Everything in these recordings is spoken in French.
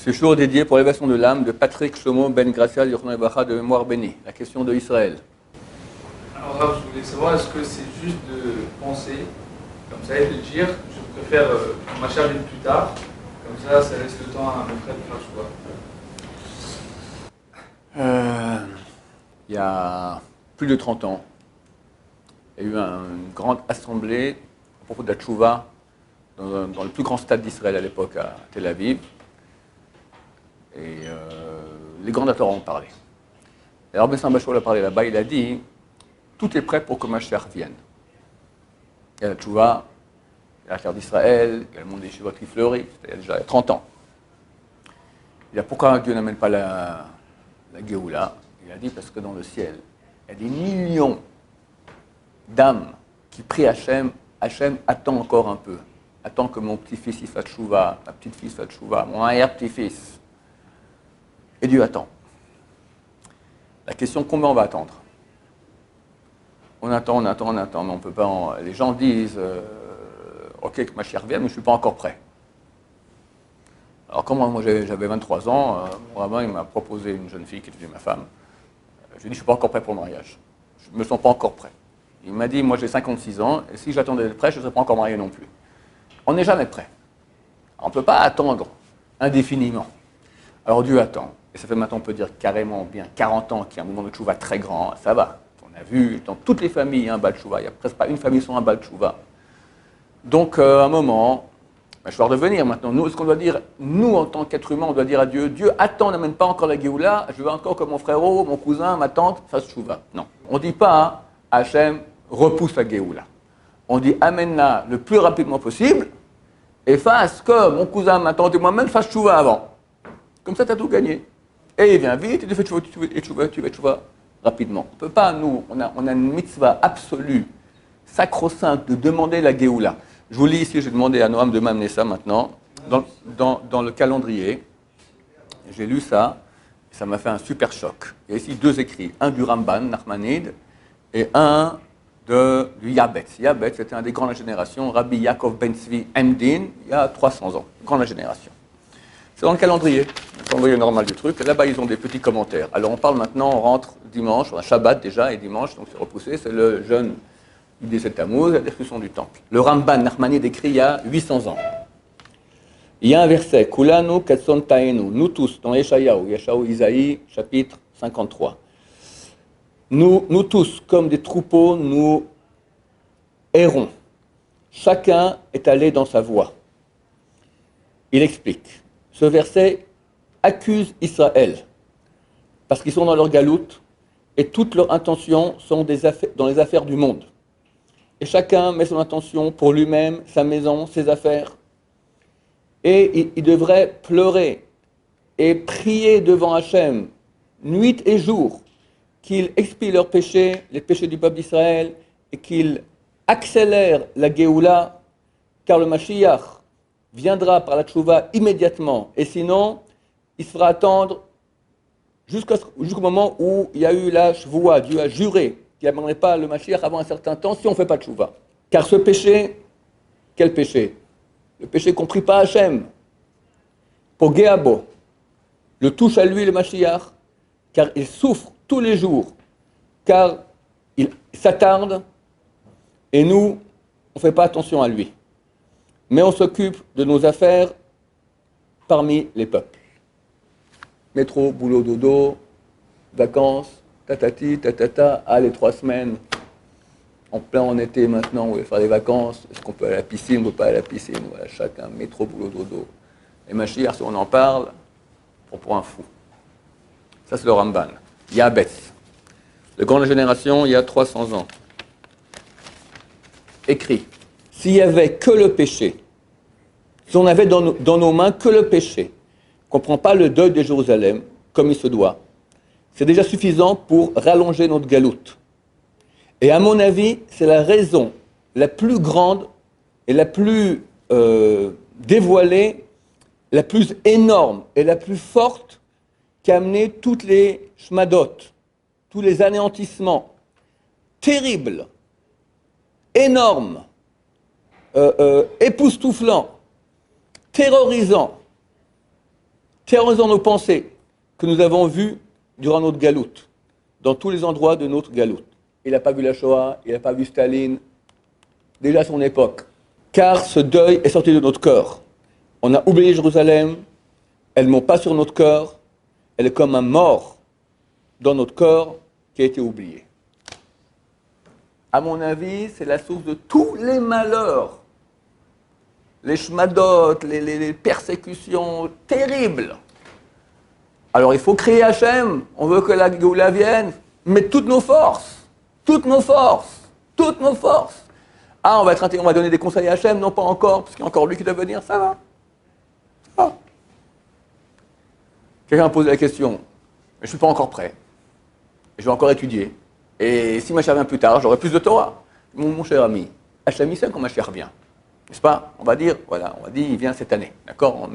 Ce jour est dédié pour l'élévation de l'âme de Patrick Shlomo Ben Gracia Yochanan Bacha de mémoire bénie. La question de Israël. Alors Rav, je voulais savoir, est-ce que c'est juste de penser, comme ça, et de dire, je préfère que ma chère vienne plus tard, comme ça, ça laisse le temps à mon frère de faire le choix. Il y a plus de 30 ans, il y a eu une grande assemblée à propos de la Tchouva dans le plus grand stade d'Israël à l'époque, à Tel Aviv. Et les grands Torah ont parlé. Et alors Bessin Bachol a parlé là-bas, il a dit tout est prêt pour que Mashiach vienne. Il y a la Tchouva, il y a la terre d'Israël, il y a le monde des Yeshivot qui fleurit, c'était déjà il y a 30 ans. Il a dit pourquoi Dieu n'amène pas la Géoula? Il a dit parce que dans le ciel, il y a des millions d'âmes qui prient Hachem. Hachem attend encore un peu. Attend que mon petit-fils il fasse Tchouva, ma petite-fille fasse Tchouva, mon arrière-petit-fils. Et Dieu attend. La question, combien on va attendre? On attend, mais on peut pas. Les gens disent ok, que ma chère revienne, mais je ne suis pas encore prêt. Alors, comme moi j'avais 23 ans, mon rabbin il m'a proposé une jeune fille qui est devenue ma femme. Je lui ai dit, je ne suis pas encore prêt pour le mariage. Je ne me sens pas encore prêt. Il m'a dit, moi j'ai 56 ans, et si j'attendais d'être prêt, je ne serais pas encore marié non plus. On n'est jamais prêt. Alors, on ne peut pas attendre indéfiniment. Alors Dieu attend. Et ça fait maintenant, on peut dire carrément bien 40 ans qu'il y a un mouvement de tchouva très grand, ça va. On a vu dans toutes les familles, il y a un bal tchouva. Il n'y a presque pas une famille sans un bal tchouva. Donc, à un moment, je vais revenir maintenant. Nous, ce qu'on doit dire, nous, en tant qu'être humain, on doit dire à Dieu, Dieu, attends, n'amène pas encore la Géoula, je veux encore que mon frérot, mon cousin, ma tante fasse tchouva. Non. On ne dit pas, Hachem, repousse la Géoula. On dit, amène-la le plus rapidement possible et fasse que mon cousin, ma tante et moi-même fassent tchouva avant. Comme ça, tu as tout gagné. Et il vient vite, et tu fais tchouva rapidement. On ne peut pas, nous, on a une mitzvah absolue, sacro-sainte, de demander la Géoula. Je vous lis ici, j'ai demandé à Noam de m'amener ça maintenant, dans le calendrier. J'ai lu ça, et ça m'a fait un super choc. Il y a ici deux écrits, un du Ramban, Nachmanide, et un du Yabetz. Yabetz, c'était un des grands de la génération, Rabbi Yaakov Ben Tzvi Emdin, il y a 300 ans, grand de la génération. C'est dans le calendrier normal du truc. Là-bas, ils ont des petits commentaires. Alors, on parle maintenant, on rentre dimanche, on a Shabbat déjà, et dimanche, donc c'est repoussé, c'est le jeûne du 17 Tammuz, la destruction du temple. Le Ramban Nachmanide écrit il y a 800 ans. Il y a un verset, Kulanu Katson Taenu, nous tous, dans Yeshayahu, Isaïe, chapitre 53. Nous tous, comme des troupeaux, nous errons. Chacun est allé dans sa voie. Il explique. Ce verset accuse Israël, parce qu'ils sont dans leur galoute, et toutes leurs intentions sont dans les affaires du monde. Et chacun met son intention pour lui-même, sa maison, ses affaires. Et il devrait pleurer et prier devant Hachem, nuit et jour, qu'il expie leurs péchés, les péchés du peuple d'Israël, et qu'il accélère la Géoula, car le Mashiach viendra par la tchouva immédiatement, et sinon, il se fera attendre jusqu'au moment où il y a eu la shvoua. Dieu a juré qu'il n'amènerait pas le Mashiach avant un certain temps si on ne fait pas de tchouva. Car ce péché, quel péché? Le péché qu'on ne prie pas à Hachem. Pogéabo, le touche à lui le Mashiach, car il souffre tous les jours, car il s'attarde, et nous, on ne fait pas attention à lui. Mais on s'occupe de nos affaires parmi les peuples. Métro, boulot, dodo, vacances, tatati, tatata, les 3 semaines, en été maintenant, on va faire des vacances, est-ce qu'on peut aller à la piscine, on ne peut pas aller à la piscine, voilà, chacun, métro, boulot, dodo. Et Mashiach, si on en parle, on prend un fou. Ça c'est le Ramban. Yabetz, le grand de la génération, il y a 300 ans. Écrit, s'il n'y avait que le péché, si on avait dans nos mains que le péché, qu'on ne prend pas le deuil de Jérusalem comme il se doit, c'est déjà suffisant pour rallonger notre galoute. Et à mon avis, c'est la raison la plus grande et la plus dévoilée, la plus énorme et la plus forte qui a amené toutes les shmadot, tous les anéantissements terribles, énormes, époustouflants, terrorisants, terrorisant nos pensées que nous avons vues durant notre galoute, dans tous les endroits de notre galoute. Il n'a pas vu la Shoah, il n'a pas vu Staline, déjà à son époque. Car ce deuil est sorti de notre corps. On a oublié Jérusalem, elle ne monte pas sur notre corps, elle est comme un mort dans notre corps qui a été oublié. À mon avis, c'est la source de tous les malheurs. Les shmadot, les persécutions terribles. Alors il faut crier Hachem, on veut que la Géoula vienne, mais toutes nos forces, toutes nos forces, toutes nos forces. Ah, on va donner des conseils à Hachem, non pas encore, parce qu'il y a encore lui qui doit venir, ça va. Ah. Quelqu'un a posé la question, mais je ne suis pas encore prêt, je vais encore étudier, et si Mashiach vient plus tard, j'aurai plus de Torah. Mon cher ami, Hachem il sait quand Mashiach vient, n'est-ce pas? On va dire, voilà, on va dire, il vient cette année, d'accord,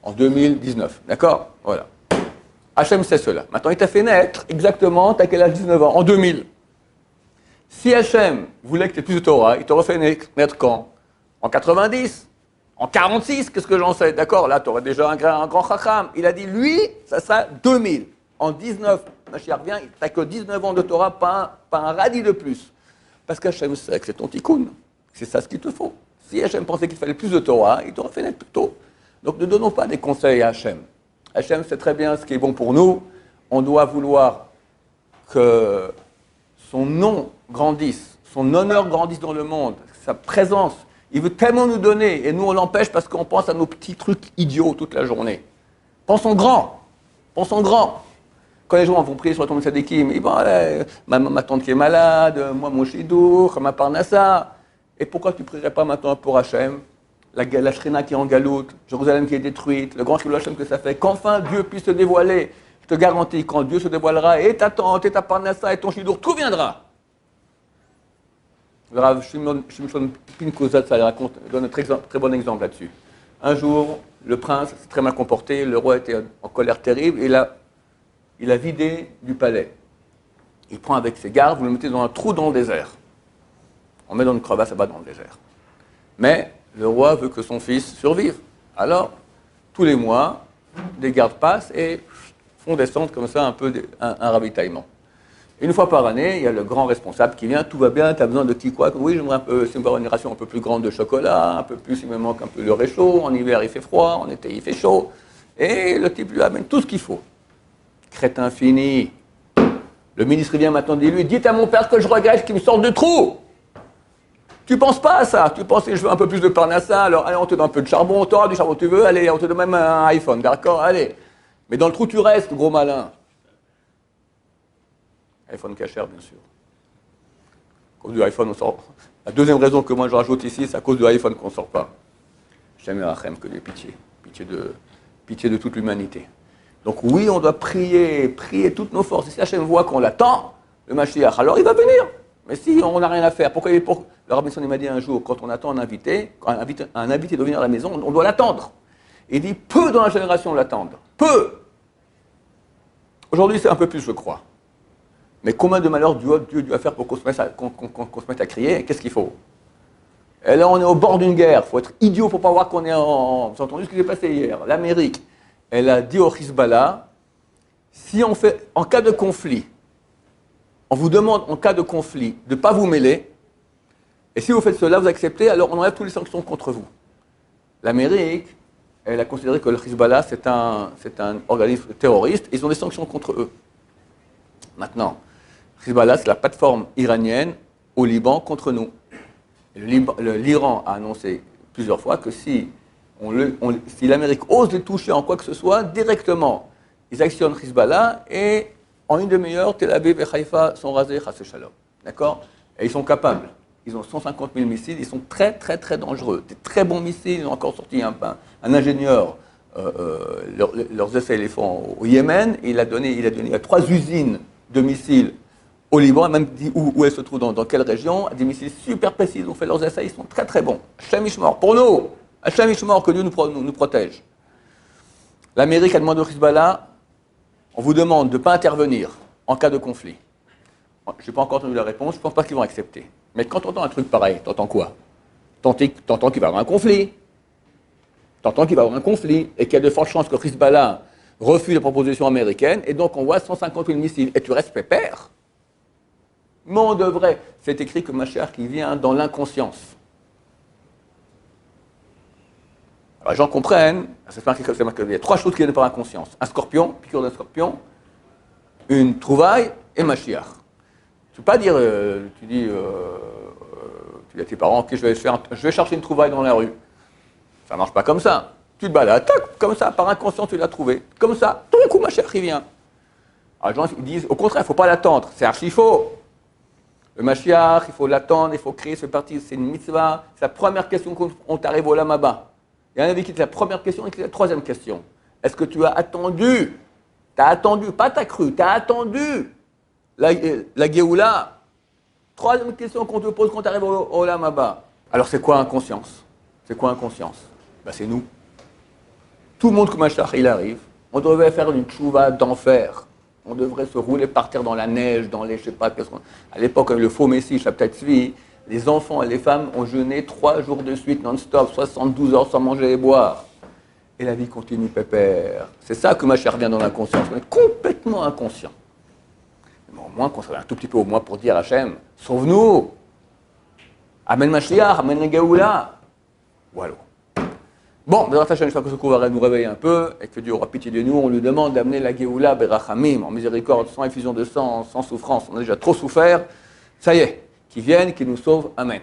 en 2019, d'accord, voilà. Hachem sait cela. Maintenant, il t'a fait naître exactement, t'as quel âge? 19 ans, en 2000. Si Hachem voulait que tu aies plus de Torah, il t'aurait fait naître quand? En 90? En 46? Qu'est-ce que j'en sais? D'accord, là, tu aurais déjà un grand chacham. Il a dit, lui, ça sera 2000. En 19, Mashiach vient, tu n'as que 19 ans de Torah, pas un radis de plus. Parce qu'Hachem sait que c'est ton tikkun. C'est ça ce qu'il te faut. Si Hachem pensait qu'il fallait plus de Torah, il t'aurait fait naître plus tôt. Donc ne donnons pas des conseils à Hachem. Hachem sait très bien ce qui est bon pour nous. On doit vouloir que son nom grandisse, son honneur grandisse dans le monde, sa présence. Il veut tellement nous donner, et nous on l'empêche parce qu'on pense à nos petits trucs idiots toute la journée. Pensons grand, pensons grand. Quand les gens vont prier sur la tombe de Tzadikim, ils vont, ma tante qui est malade, moi mon chidour, ma parnassa. Et pourquoi tu ne prierais pas maintenant pour Hachem, la Shrina qui est en galoute, Jérusalem qui est détruite, le grand Chilou Hachem que ça fait, qu'enfin Dieu puisse se dévoiler. Je te garantis, quand Dieu se dévoilera, et ta tante, et ta parnassa, et ton chidour, tout viendra. Le Rav Shimshon Pinkozat, ça donne un très bon exemple là-dessus. Un jour, le prince s'est très mal comporté, le roi était en colère terrible, et il a vidé du palais. Il prend avec ses gardes, vous le mettez dans un trou dans le désert. On met dans une crevasse là-bas dans le désert. Mais le roi veut que son fils survive. Alors, tous les mois, des gardes passent et font descendre comme ça un peu un ravitaillement. Une fois par année, il y a le grand responsable qui vient, tout va bien, tu as besoin de qui quoi? Oui, j'aimerais un peu, c'est une ration un peu plus grande de chocolat, un peu plus, il me manque un peu de réchaud, en hiver il fait froid, en été il fait chaud. Et le type lui amène tout ce qu'il faut. Crétin fini. Le ministre vient maintenant, dit-lui, dites à mon père que je regrette qu'il me sorte du trou. Tu penses pas à ça, tu penses que je veux un peu plus de parnassa, alors allez, on te donne un peu de charbon, tu auras du charbon, tu veux, allez, on te donne même un iPhone, d'accord, allez. Mais dans le trou tu restes, gros malin. iPhone cachère, bien sûr. À cause du iPhone, on sort. La deuxième raison que moi je rajoute ici, c'est à cause du iPhone qu'on ne sort pas. Jamais Rachem que des pitiés. Pitié de toute l'humanité. Donc oui, on doit prier toutes nos forces. Et si Hachem voit qu'on l'attend, le Mashiach, alors il va venir. Mais si on n'a rien à faire, pourquoi le Rabbi Sonny m'a dit un jour, quand on attend un invité, quand un invité doit venir à la maison, on doit l'attendre. Il dit, peu dans la génération l'attendent. Peu. Aujourd'hui, c'est un peu plus, je crois. Mais combien de malheurs Dieu doit faire pour qu'on se mette à crier? Qu'est-ce qu'il faut? Et là, on est au bord d'une guerre. Il faut être idiot pour ne pas voir qu'on est en... Vous avez entendu ce qui s'est passé hier? L'Amérique, elle a dit au Hezbollah, si on fait, en cas de conflit, on vous demande en cas de conflit de ne pas vous mêler, et si vous faites cela, vous acceptez, alors on enlève toutes les sanctions contre vous. L'Amérique, elle a considéré que le Hezbollah, c'est un organisme terroriste, ils ont des sanctions contre eux. Maintenant, Hezbollah, c'est la plateforme iranienne au Liban contre nous. L'Iran a annoncé plusieurs fois que si l'Amérique ose les toucher en quoi que ce soit, directement, ils actionnent Hezbollah et en une demi-heure, Tel Aviv et Haïfa sont rasés, chassé shalom. D'accord? Et ils sont capables. Ils ont 150 000 missiles, ils sont très très très dangereux. Des très bons missiles, ils ont encore sorti un ingénieur, leurs essais les font au Yémen, et il a donné à 3 usines de missiles au Liban, il a même dit où elles se trouvent, dans quelle région, des missiles super précis, ils ont fait leurs essais, ils sont très très bons. Hachem Ishmor, pour nous, Hachem Ishmor, que Dieu nous protège. L'Amérique a demandé au Hezbollah, on vous demande de ne pas intervenir en cas de conflit. Je n'ai pas encore entendu la réponse, je ne pense pas qu'ils vont accepter. Mais quand tu entends un truc pareil, tu entends quoi? Tu entends qu'il va y avoir un conflit. Tu entends qu'il va y avoir un conflit et qu'il y a de fortes chances que Hezbollah refuse la proposition américaine et donc on voit 150 000 missiles. Et tu restes pépère. Mais on devrait. C'est écrit que Mashiach qui vient dans l'inconscience. Alors les gens comprennent, il y a 3 choses qui viennent par inconscience. Un scorpion, piqûre d'un scorpion, une trouvaille et Mashiach. Tu ne peux pas dire, tu dis à tes parents, ok, je vais chercher une trouvaille dans la rue. Ça ne marche pas comme ça. Tu te balades, tac, comme ça, par inconscience, tu l'as trouvé. Comme ça, tout d'un coup, Mashiach, il vient. Alors les gens ils disent, au contraire, il ne faut pas l'attendre. C'est archi faux. Le Mashiach, il faut l'attendre, il faut créer, c'est une mitzvah. C'est la première question qu'on t'arrive au Olam Haba. Il y en a qui dit la première question et qui dit la troisième question. Est-ce que tu as attendu? Tu as attendu, pas t'as cru, tu as attendu la Géoula. Troisième question qu'on te pose quand tu arrives au Olam Haba. Alors c'est quoi inconscience? C'est quoi inconscience? Ben, c'est nous. Tout le monde, comme Mashiach, il arrive. On devrait faire une tchouva d'enfer. On devrait se rouler par terre dans la neige, dans les, je sais pas, à l'époque, le faux Messie, Shabbat Tzvi, les enfants et les femmes ont jeûné 3 jours de suite, non-stop, 72 heures sans manger et boire. Et la vie continue pépère. C'est ça que Mashiach vient dans l'inconscience. On est complètement inconscient. Mais au moins, qu'on soit un tout petit peu au moins pour dire Hachem, sauve-nous. Amen Mashiach, Amen la Géoula. Voilà. Bon, j'espère que ce cours va nous réveiller un peu et que Dieu aura pitié de nous. On lui demande d'amener la Géoula Berachamim, en miséricorde, sans effusion de sang, sans souffrance. On a déjà trop souffert. Ça y est, qu'il vienne, qu'il nous sauve. Amen.